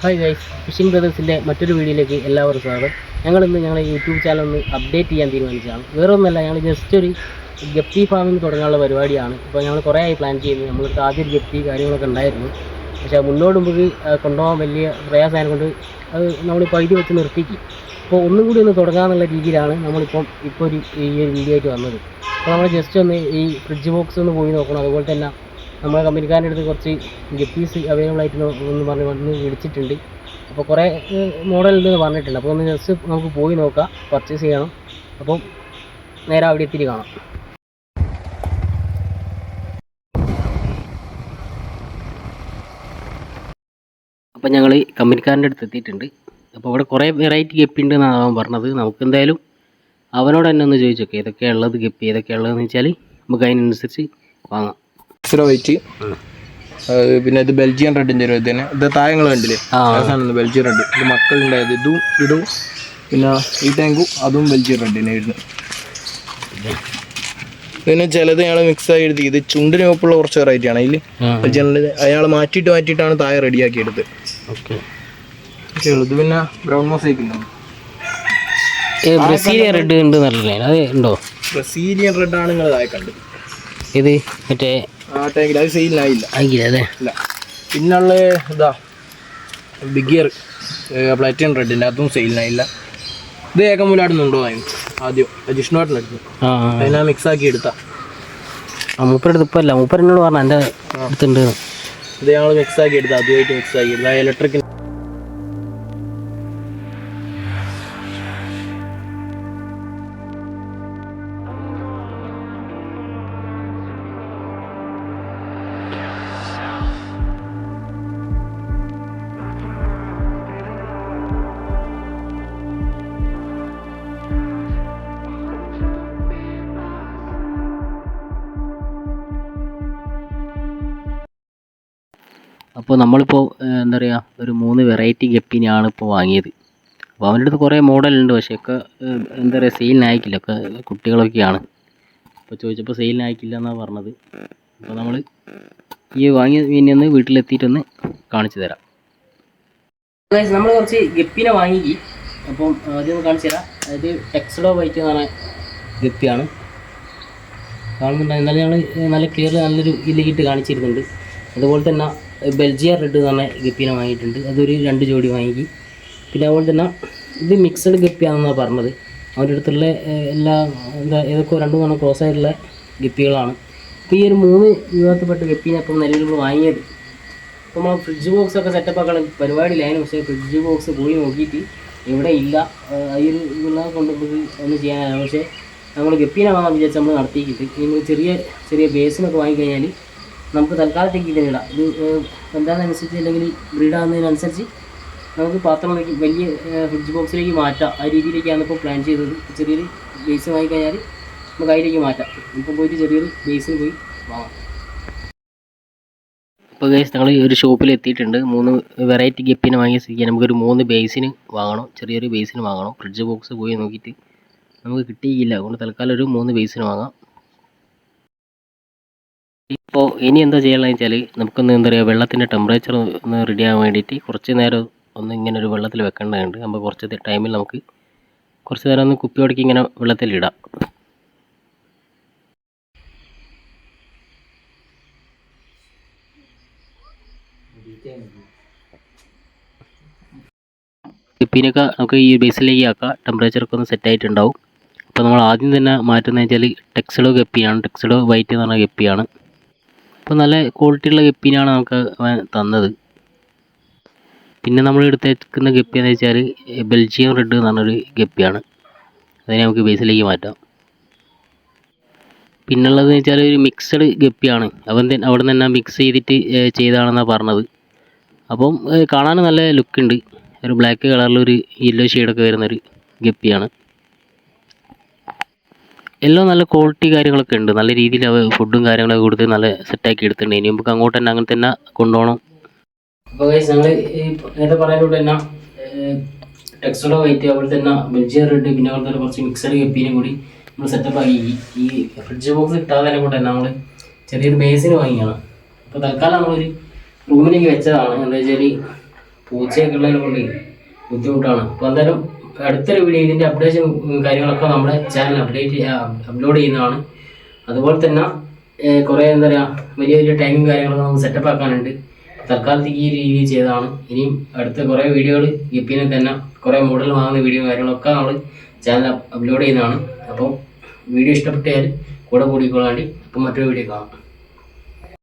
Hi guys, phishing ബ്രദേഴ്സിൻ്റെ മറ്റൊരു വീഡിയോയിലേക്ക് എല്ലാവർക്കും സ്വാഗതം. ഞങ്ങളിന്ന് ഞങ്ങളുടെ യൂട്യൂബ് ചാനൽ ഒന്ന് അപ്ഡേറ്റ് ചെയ്യാൻ തീരുമാനിച്ചതാണ്. വേറെ ഒന്നുമല്ല, ഞങ്ങൾ ജസ്റ്റ് ഒരു ഗപ്പി ഫാമിംഗ് തുടങ്ങാനുള്ള പരിപാടിയാണ്. ഇപ്പോൾ ഞങ്ങൾ കുറേ ആയി പ്ലാൻ ചെയ്യുന്നത്. നമ്മൾക്ക് ആദ്യം ഒരു ഗപ്പി കാര്യങ്ങളൊക്കെ ഉണ്ടായിരുന്നു, പക്ഷേ മുന്നോട്ട് മുമ്പ് കൊണ്ടുപോകാൻ വലിയ പ്രയാസമായത് കൊണ്ട് അത് നമ്മൾ പകുതി വെച്ച് നിർത്തിക്കും. അപ്പോൾ ഒന്നും കൂടി ഒന്ന് തുടങ്ങാമെന്നുള്ള രീതിയിലാണ് നമ്മളിപ്പോൾ ഈ ഒരു വീഡിയോ ആയിട്ട് വന്നത്. അപ്പോൾ നമ്മൾ ജസ്റ്റ് ഒന്ന് ഈ ഫ്രിഡ്ജ് ബോക്സ് ഒന്ന് പോയി നോക്കണം. അതുപോലെ തന്നെ നമ്മളെ കമ്പനിക്കാരൻ്റെ അടുത്ത് കുറച്ച് ഗപ്പീസ് അവൈലബിൾ ആയിട്ട് വന്ന് വിളിച്ചിട്ടുണ്ട്. അപ്പോൾ കുറേ മോഡലുണ്ടെന്ന് പറഞ്ഞിട്ടുണ്ട്. അപ്പോൾ ഒന്ന് ജസ്റ്റ് നമുക്ക് പോയി നോക്കാം, പർച്ചേസ് ചെയ്യണം. അപ്പം നേരെ അവിടെ എത്തിയിട്ട് കാണാം. അപ്പോൾ ഞങ്ങൾ കമ്പനിക്കാരൻ്റെ അടുത്ത് എത്തിയിട്ടുണ്ട്. അപ്പോൾ ഇവിടെ കുറേ വെറൈറ്റി ഗപ്പി ഉണ്ടെന്നാണ് അവൻ പറഞ്ഞത്. നമുക്ക് എന്തായാലും അവനോട് തന്നെ ഒന്ന് ചോദിച്ചോക്കെ ഏതൊക്കെയാണ് ഉള്ളത്, ഗപ്പി ഏതൊക്കെയാണ് ഉള്ളതെന്ന് വെച്ചാൽ നമുക്ക് അതിനനുസരിച്ച് വാങ്ങാം. വൈറ്റ്, പിന്നെ ഇത് ബെൽജിയൻ റെഡിൻ്റെ ഒരു തന്നെ. ഇത് തായങ്ങൾ കണ്ടില്ലേ, ബെൽജിയൻ റെഡ്. ഇത് മക്കളുണ്ടായത് ഇതും പിന്നെ ഈ ടാങ്കും അതും ബെൽജിയൻ റെഡിനെ ഇടുന്നു. പിന്നെ ചിലത് ഞങ്ങൾ മിക്സ് ആയി എടുത്ത് ഇത് ചുണ്ടിന് ഒപ്പുള്ള കുറച്ച് വെറൈറ്റി ആണ്. അതിൽ ബെൽജിയൻ അയാൾ മാറ്റിയിട്ടാണ് തായ റെഡിയാക്കി എടുത്തത്. ഇത് പിന്നെ ബ്രൗൺ മോസൈക്ക് ഉണ്ട്. ബ്രസീലിയൻ റെഡ് ഉണ്ട് എന്നല്ലേ, അത് ഉണ്ടോ? ബ്രസീലിയൻ റെഡ് ആണ് നിങ്ങൾ താഴെ കണ്ടത്. ഇത് മറ്റേ ആ ടാങ്കിൽ അത് സെയിലിനായില്ല അല്ലേ? ഇല്ല. പിന്നുള്ള ഇതാ ബിഗ് ഇയർ പ്ലാറ്റിനം റെഡിൻ്റെ അതും സെയിലിനായില്ല. ഇത് ഏകമൂലാടുന്നുണ്ടോ ആദ്യം ജിഷ്ണുവാട്ടിനടുത്ത് അതിനാ മിക്സ് ആക്കി എടുത്താ. മൂപ്പരെടുത്ത് ഇപ്പം അല്ല, മൂപ്പരെന്നോട് പറഞ്ഞ എൻ്റെ അടുത്തുണ്ട്. ഇത് ഞങ്ങൾ മിക്സ് ആക്കി എടുത്താൽ അതുമായിട്ട് മിക്സ് ആക്കി എടുത്താൽ ഇലക്ട്രിക്. അപ്പോൾ നമ്മളിപ്പോൾ എന്താ പറയുക, ഒരു 3 വെറൈറ്റി ഗപ്പിനെയാണ് ഇപ്പോൾ വാങ്ങിയത്. അപ്പോൾ അവൻ്റെ അടുത്ത് കുറേ മോഡലുണ്ട്, പക്ഷേ ഒക്കെ എന്താ പറയുക സെയിലിനായിക്കില്ല, ഒക്കെ കുട്ടികളൊക്കെയാണ്. അപ്പോൾ ചോദിച്ചപ്പോൾ സെയിലിനായിക്കില്ല എന്നാണ് പറഞ്ഞത്. അപ്പോൾ നമ്മൾ ഈ വാങ്ങിയ മീനൊന്ന് വീട്ടിലെത്തിയിട്ടൊന്ന് കാണിച്ചു തരാം. നമ്മൾ കുറച്ച് ഗപ്പിനെ വാങ്ങി. അപ്പം ആദ്യം ഒന്ന് കാണിച്ചു തരാം. അതായത് ടെക്സഡോ വൈറ്റ് എന്ന് പറഞ്ഞ ഗപ്പിയാണ് കാണുന്നുണ്ട്. എന്നാലും ഞങ്ങൾ നല്ല ക്ലിയർ നല്ലൊരു ഇതിലേക്കിട്ട് കാണിച്ചിരുന്നുണ്ട്. അതുപോലെ തന്നെ ബെൽജിയൻ റെഡ് എന്ന് പറഞ്ഞ ഗപ്പിനെ വാങ്ങിയിട്ടുണ്ട്. അതൊരു 2 ജോഡി വാങ്ങി. പിന്നെ അതുപോലെ തന്നെ ഇത് മിക്സഡ് ഗപ്പിയാണെന്നാണ് പറഞ്ഞത്. അവരുടെ അടുത്തുള്ള എല്ലാ ഏതൊക്കെ 2-3 ക്രോസ് ആയിട്ടുള്ള ഗപ്പികളാണ്. അപ്പോൾ ഈ ഒരു 3 വിഭാഗത്തിൽപ്പെട്ട ഗപ്പിനെ ഇപ്പം നിലവിൽ വാങ്ങിയത്. അപ്പോൾ നമ്മൾ ഫ്രിഡ്ജ് ബോക്സൊക്കെ സെറ്റപ്പ് ആക്കാൻ പരിപാടിയിലായിരുന്നു, പക്ഷേ ഫ്രിഡ്ജ് ബോക്സ് പോയി നോക്കിയിട്ട് ഇവിടെ ഇല്ല. ഈ ഒരു ഇതുള്ള കൊണ്ട് ഒന്നും ചെയ്യാനാണ്. പക്ഷേ നമ്മൾ ഗപ്പീനെ വാങ്ങാൻ വിചാരിച്ച് നമ്മൾ നടത്തിയിട്ട് നമ്മൾ ചെറിയ ബേസിനൊക്കെ വാങ്ങിക്കഴിഞ്ഞാൽ നമുക്ക് തൽക്കാലത്തേക്ക് ഇതിനിടാം. ഇത് എന്താണെന്നനുസരിച്ച് അല്ലെങ്കിൽ ബ്രീഡാകുന്നതിനനുസരിച്ച് നമുക്ക് പാത്രം വലിയ ഫ്രിഡ്ജ് ബോക്സിലേക്ക് മാറ്റാം. ആ രീതിയിലേക്കാണ് ഇപ്പോൾ പ്ലാൻ ചെയ്തത്. ചെറിയൊരു ബേസ് വാങ്ങിക്കഴിഞ്ഞാൽ നമുക്ക് അതിലേക്ക് മാറ്റാം. ഇപ്പം പോയിട്ട് ചെറിയൊരു ബേസിന് പോയി വാങ്ങാം. ഇപ്പോൾ ഗൈസ് ഞങ്ങൾ ഒരു ഷോപ്പിൽ എത്തിയിട്ടുണ്ട്. 3 വെറൈറ്റി ഗപ്പിനെ വാങ്ങിയ സ്ഥിതിക്ക് നമുക്കൊരു 3 ബേസിന് വാങ്ങണം, ചെറിയൊരു ബേസിന് വാങ്ങണം. ഫ്രിഡ്ജ് ബോക്സ് പോയി നോക്കിയിട്ട് നമുക്ക് കിട്ടിയില്ല, അതുകൊണ്ട് തൽക്കാലം ഒരു 3 ബേസിന് വാങ്ങാം. ഇപ്പോൾ ഇനി എന്താ ചെയ്യണമെന്ന് വെച്ചാൽ നമുക്കൊന്ന് എന്താ പറയുക, വെള്ളത്തിൻ്റെ ടെമ്പറേച്ചർ ഒന്ന് റെഡി ആകാൻ വേണ്ടിയിട്ട് കുറച്ച് നേരം ഒന്ന് ഇങ്ങനെ ഒരു വെള്ളത്തിൽ വെക്കേണ്ടതുണ്ട്. അപ്പോൾ കുറച്ച് ടൈമിൽ നമുക്ക് കുറച്ച് നേരം ഒന്ന് കുപ്പി ഉടക്കി ഇങ്ങനെ വെള്ളത്തിലിടാം. ഗപ്പിനൊക്കെ നമുക്ക് ഈ ബേസിലേക്ക് ആക്കാം. ടെമ്പറേച്ചറൊക്കെ ഒന്ന് സെറ്റായിട്ടുണ്ടാവും. അപ്പോൾ നമ്മൾ ആദ്യം തന്നെ മാറ്റുന്നത് വെച്ചാൽ ടെക്സഡോ ഗപ്പിയാണ്. ടെക്സഡോ വൈറ്റ് എന്ന് പറഞ്ഞ ഗപ്പിയാണ്. അപ്പോൾ നല്ല ക്വാളിറ്റിയുള്ള ഗപ്പിനാണ് നമുക്ക് തന്നത്. പിന്നെ നമ്മൾ എടുത്തേക്കുന്ന ഗപ്പി എന്ന് വെച്ചാൽ ബെൽജിയം റെഡ് എന്ന് പറഞ്ഞൊരു ഗപ്പിയാണ്. അതിനെ നമുക്ക് ബേസിലേക്ക് മാറ്റാം. പിന്നുള്ളതെന്ന് വെച്ചാൽ ഒരു മിക്സഡ് ഗപ്പിയാണ്. അവിടെ നിന്ന് തന്നെ മിക്സ് ചെയ്തിട്ട് ചെയ്തതാണെന്നാണ് പറഞ്ഞത്. അപ്പം കാണാൻ നല്ല ലുക്കുണ്ട്. ഒരു ബ്ലാക്ക് കളറിലൊരു യെല്ലോ ഷെയ്ഡൊക്കെ വരുന്നൊരു ഗപ്പിയാണ്. എല്ലാം നല്ല ക്വാളിറ്റി കാര്യങ്ങളൊക്കെ ഉണ്ട്. നല്ല രീതിയിൽ ഫുഡും കാര്യങ്ങളൊക്കെ കൊടുത്ത് നല്ല സെറ്റാക്കി എടുത്തിട്ടുണ്ട്. ഇനി നമുക്ക് അങ്ങോട്ട് തന്നെ അങ്ങനെ തന്നെ കൊണ്ടുപോകണം. അപ്പോൾ ഞങ്ങൾ നേരത്തെ പറയുന്നത് തന്നെ ടെക്സഡോ വൈറ്റ്, അതുപോലെ തന്നെ ബെൽജിയൻ റെഡ്, പിന്നെ അതുപോലെ തന്നെ കുറച്ച് മിക്സഡ് ഗപ്പീനും കൂടി നമ്മൾ സെറ്റപ്പ് ആക്കി. ഈ ഫ്രിഡ്ജ് ബോക്സ് കിട്ടാതെ കൊണ്ട് തന്നെ നമ്മൾ ചെറിയൊരു ബേസിന് വാങ്ങിയാണ്. അപ്പോൾ തൽക്കാലം നമ്മളൊരു റൂമിലേക്ക് വെച്ചതാണ്. എന്താ വെച്ചാൽ പൂച്ചയൊക്കെ ഉള്ളതിനെ കൊണ്ട് ബുദ്ധിമുട്ടാണ്. അപ്പോൾ എന്തായാലും അടുത്തൊരു വീഡിയോ ഇതിൻ്റെ അപ്ഡേഷൻ കാര്യങ്ങളൊക്കെ നമ്മുടെ ചാനൽ അപ്ലോഡ് ചെയ്യുന്നതാണ്. അതുപോലെ തന്നെ കുറേ എന്താ പറയുക വലിയ വലിയ ടാങ്കും കാര്യങ്ങളൊക്കെ നമുക്ക് സെറ്റപ്പ് ആക്കാനുണ്ട്. തൽക്കാലത്തേക്ക് ഈ രീതിയിൽ ചെയ്തതാണ്. ഇനിയും അടുത്ത കുറേ വീഡിയോകൾ ഗപ്പിനെ തന്നെ കുറേ മോഡൽ വാങ്ങുന്ന വീഡിയോ കാര്യങ്ങളൊക്കെ നമ്മൾ ചാനൽ അപ്ലോഡ് ചെയ്യുന്നതാണ്. അപ്പോൾ വീഡിയോ ഇഷ്ടപ്പെട്ടാൽ കൂടെ കൂടിക്കൊള്ളാണ്ടി അപ്പം മറ്റൊരു വീഡിയോ കാണാം.